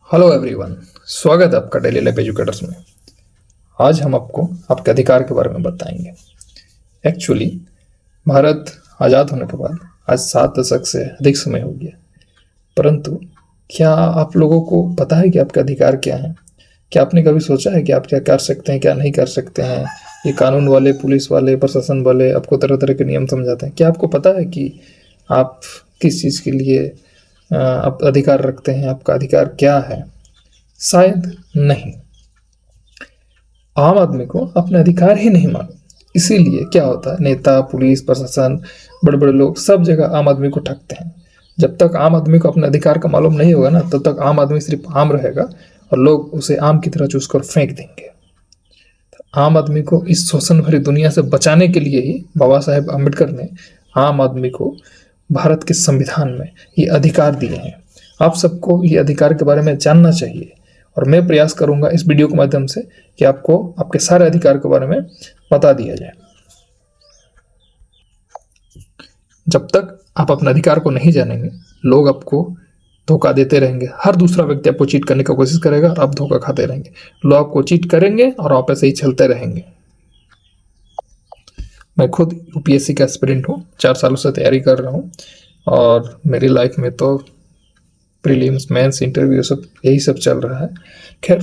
Hello everyone, स्वागत है आपका डेली लाइफ एजुकेटर्स में। आज हम आपको आपके अधिकार के बारे में बताएंगे। एक्चुअली भारत आज़ाद होने के बाद आज 7 दशक से अधिक समय हो गया, परंतु क्या आप लोगों को पता है कि आपके अधिकार क्या हैं? क्या आपने कभी सोचा है कि आप क्या कर सकते हैं, क्या नहीं कर सकते हैं? ये कानून वाले, पुलिस वाले, प्रशासन वाले आपको तरह तरह के नियम समझाते हैं। क्या आपको पता है कि आप किस चीज़ के लिए आप अधिकार रखते हैं? आपका अधिकार क्या है? शायद नहीं। आम आदमी को अपने अधिकार ही नहीं मालूम, इसीलिए क्या होता है, नेता, पुलिस, प्रशासन, बड़े बड़े लोग सब जगह आम आदमी को ठगते हैं। जब तक आम आदमी को अपने अधिकार का मालूम नहीं होगा ना, तब तक आम आदमी सिर्फ आम रहेगा और लोग उसे आम की तरह चूस कर फेंक देंगे। आम आदमी को इस शोषण भरी दुनिया से बचाने के लिए ही बाबा साहेब अम्बेडकर ने आम आदमी को भारत के संविधान में ये अधिकार दिए हैं। आप सबको ये अधिकार के बारे में जानना चाहिए और मैं प्रयास करूंगा इस वीडियो के माध्यम से कि आपको आपके सारे अधिकार के बारे में बता दिया जाए। जब तक आप अपने अधिकार को नहीं जानेंगे, लोग आपको धोखा देते रहेंगे। हर दूसरा व्यक्ति आपको चीट करने की कोशिश करेगा और आप धोखा खाते रहेंगे। लोग आपको चीट करेंगे और आप ऐसे ही चलते रहेंगे। मैं खुद यूपीएससी का एस्पिरेंट हूँ, 4 सालों से तैयारी कर रहा हूँ और मेरी लाइफ में तो प्रीलिम्स, मेंस, इंटरव्यू सब यही सब चल रहा है। खैर,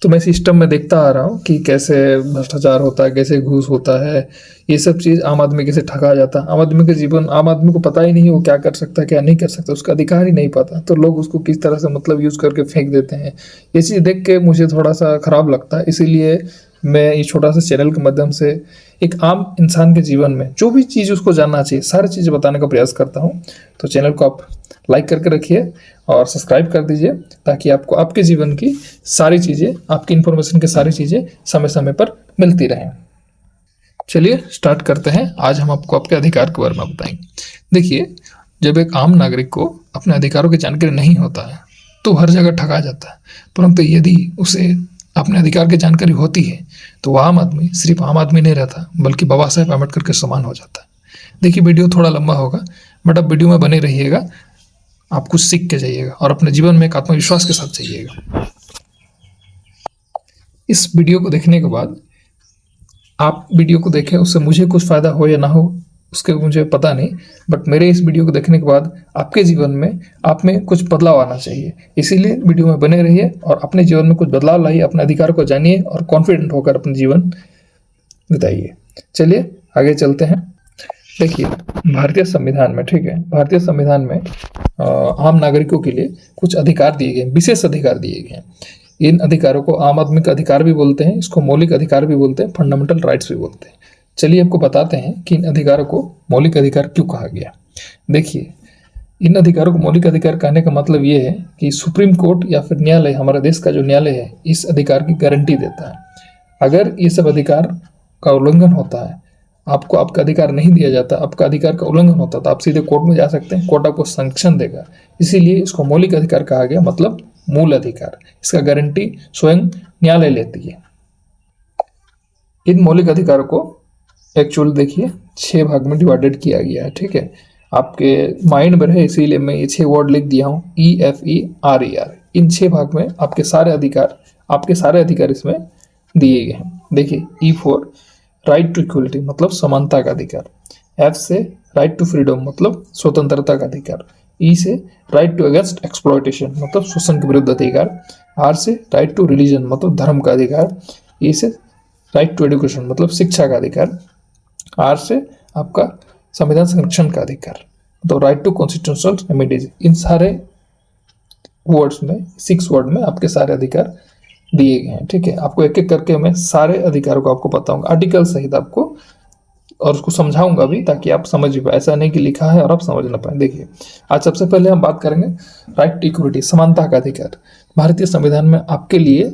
तो मैं सिस्टम में देखता आ रहा हूँ कि कैसे भ्रष्टाचार होता है, कैसे घूस होता है, ये सब चीज़ आम आदमी कैसे ठगा जाता है। आम आदमी के जीवन, आम आदमी को पता ही नहीं है वो क्या कर सकता है, क्या नहीं कर सकता, उसका अधिकार ही नहीं पता, तो लोग उसको किस तरह से यूज़ करके फेंक देते हैं। ये चीज़ देख के मुझे थोड़ा सा खराब लगता है। इसीलिए मैं इस छोटा सा चैनल के माध्यम से एक आम इंसान के जीवन में जो भी चीज़ उसको जानना चाहिए, सारी चीज़ें बताने का प्रयास करता हूँ। तो चैनल को आप लाइक करके रखिए और सब्सक्राइब कर दीजिए, ताकि आपको आपके जीवन की सारी चीज़ें, आपकी इन्फॉर्मेशन की सारी चीज़ें समय समय पर मिलती रहें। चलिए स्टार्ट करते हैं। आज हम आपको आपके अधिकार के बारे में बताएंगे। देखिए, जब एक आम नागरिक को अपने अधिकारों की जानकारी नहीं होता है तो हर जगह ठगा जाता है, परंतु यदि उसे अपने अधिकार की जानकारी होती है तो वह आम आदमी सिर्फ आम आदमी नहीं रहता, बल्कि बाबा साहेब अम्बेडकर के समान हो जाता है। देखिए, वीडियो थोड़ा लंबा होगा, बट अब वीडियो में बने रहिएगा। आप कुछ सीख के जाइएगा और अपने जीवन में एक आत्मविश्वास के साथ जाइएगा। इस वीडियो को देखने के बाद आप वीडियो को देखें, उससे मुझे कुछ फ़ायदा हो या ना हो उसके मुझे पता नहीं, बट मेरे इस वीडियो को देखने के बाद आपके जीवन में आप में कुछ बदलाव आना चाहिए। इसीलिए वीडियो में बने रहिए और अपने जीवन में कुछ बदलाव लाइए, अपने अधिकार को जानिए और कॉन्फिडेंट होकर अपने जीवन बिताइए। चलिए आगे चलते हैं। देखिए, भारतीय संविधान में, ठीक है, भारतीय संविधान में आम नागरिकों के लिए कुछ अधिकार दिए गए, विशेष अधिकार दिए गए हैं। इन अधिकारों को आम आदमी का अधिकार भी बोलते हैं, इसको मौलिक अधिकार भी बोलते हैं, फंडामेंटल राइट्स भी बोलते हैं। चलिए आपको बताते हैं कि इन अधिकारों को मौलिक अधिकार क्यों कहा गया। देखिए, इन अधिकारों को मौलिक अधिकार कहने का मतलब ये है कि सुप्रीम कोर्ट या फिर न्यायालय, हमारे देश का जो न्यायालय है, इस अधिकार की गारंटी देता है। अगर ये सब अधिकार का उल्लंघन होता है, आपको आपका अधिकार नहीं दिया जाता, आपका अधिकार का उल्लंघन होता, तो आप सीधे कोर्ट में जा सकते हैं, कोर्ट आपको सैंक्शन देगा। इसीलिए इसको मौलिक अधिकार कहा गया, मतलब मूल अधिकार। इसका गारंटी स्वयं न्यायालय लेती है। इन मौलिक अधिकारों को एक्चुअल देखिए 6 भाग में डिवाइडेड किया गया है, ठीक है। आपके माइंड में रहे इसीलिए मैं ये 6 वर्ड लिख दिया हूँ, EFERER। इन 6 भाग में आपके सारे अधिकार इसमें दिए गए हैं। देखिए, E for right to equality, मतलब समानता का अधिकार। F से राइट टू फ्रीडम, मतलब स्वतंत्रता का अधिकार। E से राइट टू अगेंस्ट एक्सप्लॉयटेशन, मतलब शोषण के विरुद्ध अधिकार। R से राइट टू रिलीजन, मतलब धर्म का अधिकार। E से राइट टू एजुकेशन, मतलब शिक्षा का अधिकार। R से आपका संविधान संरक्षण का अधिकार, तो राइट टू कॉन्स्टिट्यूशनल रेमेडीज। इन सारे वर्ड्स में, 6 वर्ड में आपके सारे अधिकार दिए गए हैं, ठीक है। आपको एक एक करके मैं सारे अधिकारों को आपको बताऊंगा, आर्टिकल सहित आपको, और उसको समझाऊंगा भी, ताकि आप समझ पाए। ऐसा नहीं कि लिखा है और आप समझ ना पाए। देखिए, आज सबसे पहले हम बात करेंगे राइट टू इक्विटी, समानता का अधिकार। भारतीय संविधान में आपके लिए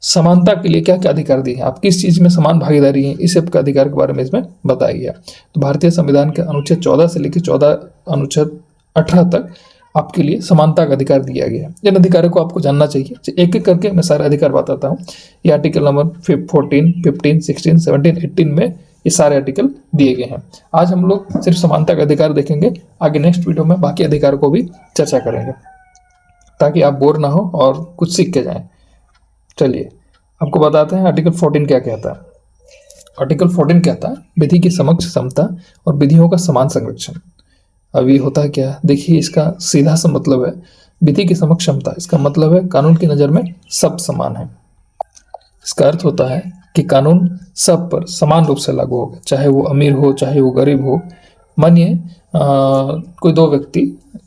समानता के लिए क्या क्या अधिकार दिए हैं, आप किस चीज़ में समान भागीदारी है, इस सब का अधिकार के बारे में इसमें बताया गया। तो भारतीय संविधान के अनुच्छेद 14 से लेकर अनुच्छेद 18 तक आपके लिए समानता का अधिकार दिया गया है। इन अधिकारों को आपको जानना चाहिए। एक एक करके मैं सारे अधिकार बताता हूँ। ये आर्टिकल नंबर 14, 15, 16, 17, 18 में ये सारे आर्टिकल दिए गए हैं। आज हम लोग सिर्फ समानता का अधिकार देखेंगे, आगे नेक्स्ट वीडियो में बाकी अधिकारों को भी चर्चा करेंगे। ताकि आप बोर ना हो और कुछ सीख के जाएं। चलिए आपको बताते हैं आर्टिकल 14 क्या कहता है। आर्टिकल 14 कहता है विधि की समक्ष समता और विधियों का समान संरक्षण। अब ये होता है क्या, देखिए इसका सीधा सा मतलब है विधि की समक्ष समता, इसका मतलब है कानून की नज़र में सब समान है। इसका अर्थ होता है कि कानून सब पर समान रूप से लागू होगा, चाहे वो अमीर हो चाहे वो गरीब हो। मानिए कोई दो व्यक्ति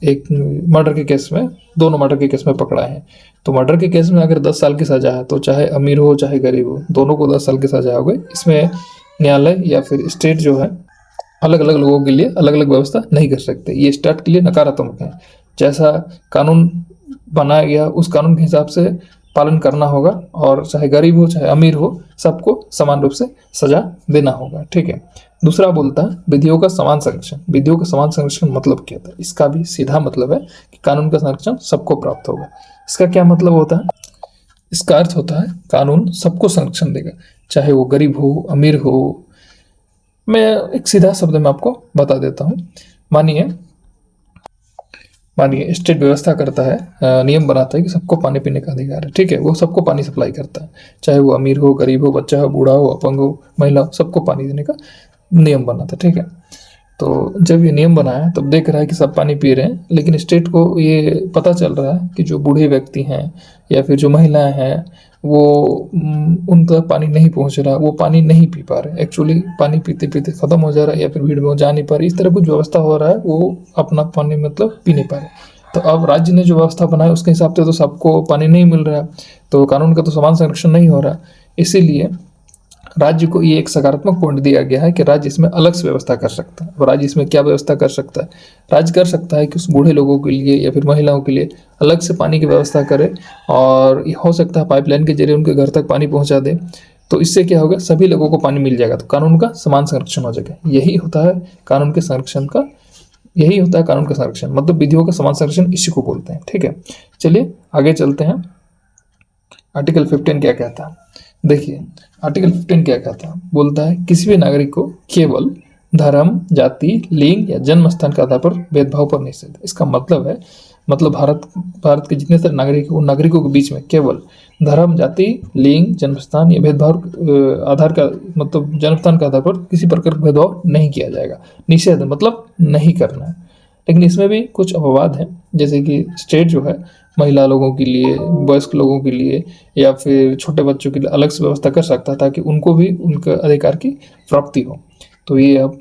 एक मर्डर के केस में, दोनों मर्डर के केस में पकड़ा है, तो मर्डर के केस में अगर 10 साल की सजा है तो चाहे अमीर हो चाहे गरीब हो दोनों को 10 साल की सजा हो गई। इसमें न्यायालय या फिर स्टेट जो है अलग अलग लोगों के लिए अलग अलग व्यवस्था नहीं कर सकते। ये स्टेट के लिए नकारात्मक है। जैसा कानून बनाया गया उस कानून के हिसाब से पालन करना होगा और चाहे गरीब हो चाहे अमीर हो सबको समान रूप से सजा देना होगा। ठीक है। दूसरा बोलता है विधियों का समान संरक्षण। विधियों का समान संरक्षण मतलब क्या था, इसका भी सीधा मतलब है कि कानून का संरक्षण सबको प्राप्त होगा। इसका क्या मतलब होता है, इसका अर्थ होता है कानून सबको संरक्षण देगा, चाहे वो गरीब हो अमीर हो। मैं एक सीधा शब्द में आपको बता देता हूँ। मानिए स्टेट व्यवस्था करता है, नियम बनाता है कि सबको पानी पीने का अधिकार है। ठीक है, वो सबको पानी सप्लाई करता है, चाहे वो अमीर हो गरीब हो बच्चा हो बूढ़ा हो अपंग हो महिला हो, सबको पानी देने का नियम बनाता है। ठीक है, तो जब ये नियम बनाया तब देख रहा है कि सब पानी पी रहे हैं, लेकिन स्टेट को ये पता चल रहा है कि जो बूढ़े व्यक्ति हैं या फिर जो महिलाएं हैं वो उन तक पानी नहीं पहुंच रहा, वो पानी नहीं पी पा रहे, एक्चुअली पानी पीते पीते खत्म हो जा रहा है या फिर भीड़ में जा नहीं पा रही, इस तरह कुछ व्यवस्था हो रहा है, वो अपना पानी मतलब पी नहीं पा रहे। तो अब राज्य ने जो व्यवस्था बनाई उसके हिसाब से तो सबको पानी नहीं मिल रहा, तो कानून का तो समान संरक्षण नहीं हो रहा। इसीलिए राज्य को ये एक सकारात्मक पॉइंट दिया गया है कि राज्य इसमें अलग से व्यवस्था कर सकता है। और राज्य इसमें क्या व्यवस्था कर सकता है, राज्य कर सकता है कि उस बूढ़े लोगों के लिए या फिर महिलाओं के लिए अलग से पानी की व्यवस्था करे और हो सकता है पाइपलाइन के जरिए उनके घर तक पानी पहुंचा दे। तो इससे क्या होगा, सभी लोगों को पानी मिल जाएगा, तो कानून का समान संरक्षण हो जाएगा। यही होता है कानून के संरक्षण का, यही होता है कानून का संरक्षण, मतलब विधियों का समान संरक्षण इसी को बोलते हैं। ठीक है, चलिए आगे चलते हैं। आर्टिकल 15 क्या कहता है, देखिए आर्टिकल 15 क्या कहता है, बोलता है किसी भी नागरिक को केवल धर्म जाति लिंग या जन्म स्थान के आधार पर भेदभाव पर निषेध। इसका मतलब है, मतलब भारत के जितने सारे नागरिक हैं उन नागरिकों के बीच में केवल धर्म जाति लिंग जन्म स्थान या भेदभाव आधार का मतलब जन्म स्थान के आधार पर किसी प्रकार का भेदभाव नहीं किया जाएगा। निषेध मतलब नहीं करना है, लेकिन इसमें भी कुछ अपवाद हैं, जैसे कि स्टेट जो है महिला लोगों के लिए वयस्क लोगों के लिए या फिर छोटे बच्चों के लिए अलग से व्यवस्था कर सकता है ताकि उनको भी उनके अधिकार की प्राप्ति हो। तो ये आप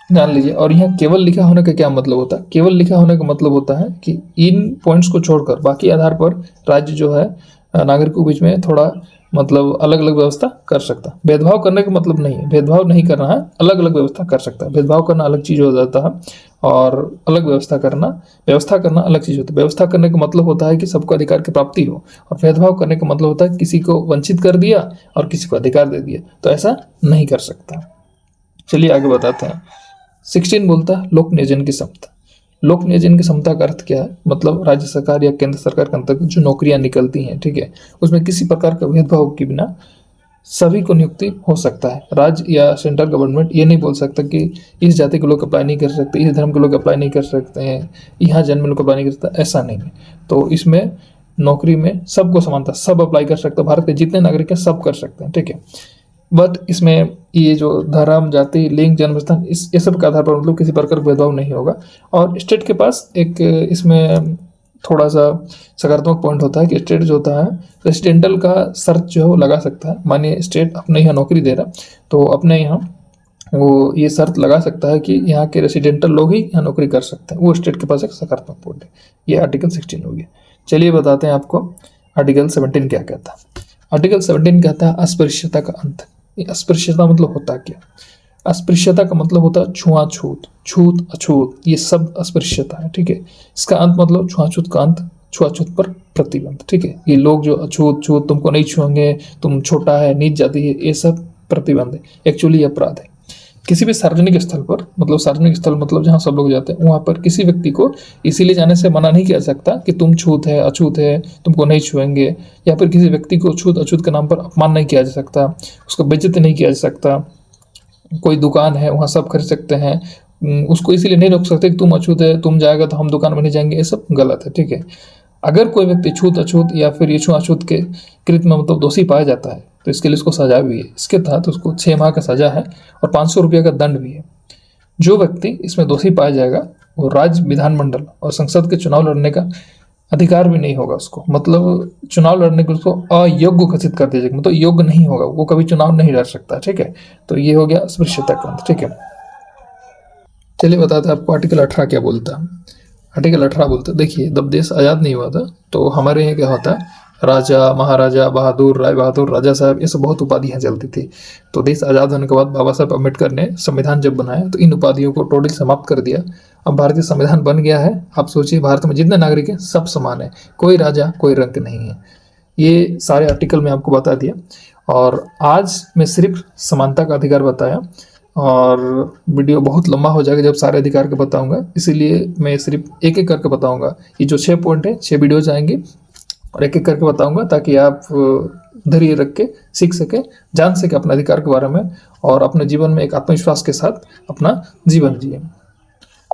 जान लीजिए। और यहाँ केवल लिखा होने का क्या मतलब होता है, केवल लिखा होने का मतलब होता है कि इन पॉइंट्स को छोड़कर बाकी आधार पर राज्य जो है नागरिकों के बीच में थोड़ा मतलब अलग अलग व्यवस्था कर सकता है। भेदभाव करने का मतलब नहीं है, भेदभाव नहीं करना है, अलग अलग व्यवस्था कर सकता है। भेदभाव करना अलग चीज़ हो जाता है और अलग व्यवस्था करना अलग चीज़ होता है। व्यवस्था करने का मतलब होता है कि सबको अधिकार की प्राप्ति हो, और भेदभाव करने का मतलब होता है किसी को वंचित कर दिया और किसी को अधिकार दे दिया, तो ऐसा नहीं कर सकता। चलिए आगे बताते हैं। 16 बोलता है लोक नियोजन की क्षमता। लोक नियोजन की क्षमता का अर्थ क्या है, मतलब राज्य सरकार या केंद्र सरकार के अंतर्गत जो नौकरियां निकलती हैं, ठीक है, उसमें किसी प्रकार का भेदभाव के बिना सभी को नियुक्ति हो सकता है। राज्य या सेंट्रल गवर्नमेंट ये नहीं बोल सकता कि इस जाति के लोग अप्लाई नहीं कर सकते, इस धर्म के लोग अप्लाई नहीं कर सकते हैं, यहाँ जन्म लोग अप्लाई नहीं कर सकते, ऐसा नहीं है। तो इसमें नौकरी में सबको समानता, सब अप्लाई कर सकते हैं, भारत के जितने नागरिक हैं सब कर सकते हैं। ठीक है, बट इसमें ये जो धर्म जाति लिंग जन्म स्थान ये सब के आधार पर मतलब किसी प्रकार भेदभाव नहीं होगा। और स्टेट के पास एक इसमें थोड़ा सा सकारात्मक पॉइंट होता है कि स्टेट जो होता है रेसिडेंटल का शर्त जो है वो लगा सकता है। मानिए स्टेट अपने यहाँ नौकरी दे रहा तो अपने यहाँ वो ये शर्त लगा सकता है कि यहाँ के रेसिडेंटल लोग ही यहाँ नौकरी कर सकते हैं, वो स्टेट के पास एक सकारात्मक पॉइंट है। ये आर्टिकल 16 हो गया। चलिए बताते हैं आपको आर्टिकल 17 क्या कहता है। आर्टिकल 17 कहता है अस्पृश्यता का अंत। अस्पृश्यता मतलब होता क्या, अस्पृश्यता का मतलब होता है छुआछूत, छूत अछूत, ये सब अस्पृश्यता है। ठीक है, इसका अंत मतलब छुआछूत का अंत, छुआछूत पर प्रतिबंध। ठीक है, ये लोग जो अछूत छूत तुमको नहीं छुएंगे, तुम छोटा है नीच जाति है, ये सब प्रतिबंध है, एक्चुअली अपराध है। किसी भी सार्वजनिक स्थल पर, मतलब सार्वजनिक स्थल मतलब जहाँ सब लोग जाते हैं, वहाँ पर किसी व्यक्ति को इसीलिए जाने से मना नहीं किया सकता कि तुम छूत है अछूत है तुमको नहीं छुएंगे, या फिर किसी व्यक्ति को छूत अछूत के नाम पर अपमान नहीं किया जा सकता, उसको बेइज्जती नहीं किया जा सकता। कोई दुकान है वहाँ सब खरीद सकते हैं, उसको इसीलिए नहीं रोक सकते कि तुम अछूत है तुम जाएगा तो हम दुकान में नहीं जाएंगे, ये सब गलत है। ठीक है, अगर कोई व्यक्ति छूत अछूत या फिर ये छुआछूत के कृत्य में मतलब दोषी पाया जाता है तो इसके लिए उसको सजा भी है। इसके तहत उसको 6 माह का सजा है और 500 रुपये का दंड भी है। जो व्यक्ति इसमें दोषी पाया जाएगा वो राज्य विधानमंडल और संसद के चुनाव लड़ने का अधिकार भी नहीं होगा उसको, मतलब चुनाव लड़ने के उसको अयोग्य घोषित कर दिया जाएगा, मतलब योग्य नहीं होगा, वो कभी चुनाव नहीं लड़ सकता। ठीक है, तो ये हो गया अस्पृश्यता का अंत। ठीक है, चलिए बताते हैं आपको आर्टिकल 18 क्या बोलता है। आर्टिकल 18 बोलता है, देखिए जब देश आज़ाद नहीं हुआ था तो हमारे यहाँ क्या होता है, राजा, महाराजा, बहादुर, राय बहादुर, राजा साहब, ये सब बहुत उपाधियाँ चलती थी। तो देश आज़ाद होने के बाद बाबा साहब अम्बेडकर ने संविधान जब बनाया तो इन उपाधियों को टोटल समाप्त कर दिया। अब भारतीय संविधान बन गया है। आप सोचिए भारत में जितने नागरिक हैं सब समान है, कोई राजा कोई रंक नहीं है। ये सारे आर्टिकल में आपको बता दिया और आज मैं सिर्फ समानता का अधिकार बताया और वीडियो बहुत लंबा हो जाएगा जब सारे अधिकार के बताऊंगा, इसीलिए मैं सिर्फ एक एक करके बताऊंगा। ये जो 6 पॉइंट है 6 वीडियोज आएंगे और एक एक करके बताऊंगा ताकि आप धैर्य रख के सीख सके, जान सके अपने अधिकार के बारे में और अपने जीवन में एक आत्मविश्वास के साथ अपना जीवन जिए।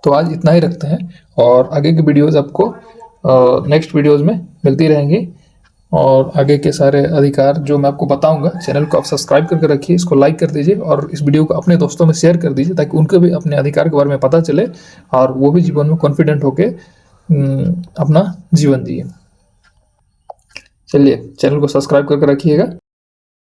तो आज इतना ही रखते हैं और आगे की वीडियोज़ आपको नेक्स्ट वीडियोज़ में मिलती रहेंगी और आगे के सारे अधिकार जो मैं आपको बताऊंगा, चैनल को आप सब्सक्राइब करके रखिए, इसको लाइक कर दीजिए और इस वीडियो को अपने दोस्तों में शेयर कर दीजिए ताकि उनको भी अपने अधिकार के बारे में पता चले और वो भी जीवन में कॉन्फिडेंट होके अपना जीवन जिए। चलिए चैनल को सब्सक्राइब करके रखिएगा।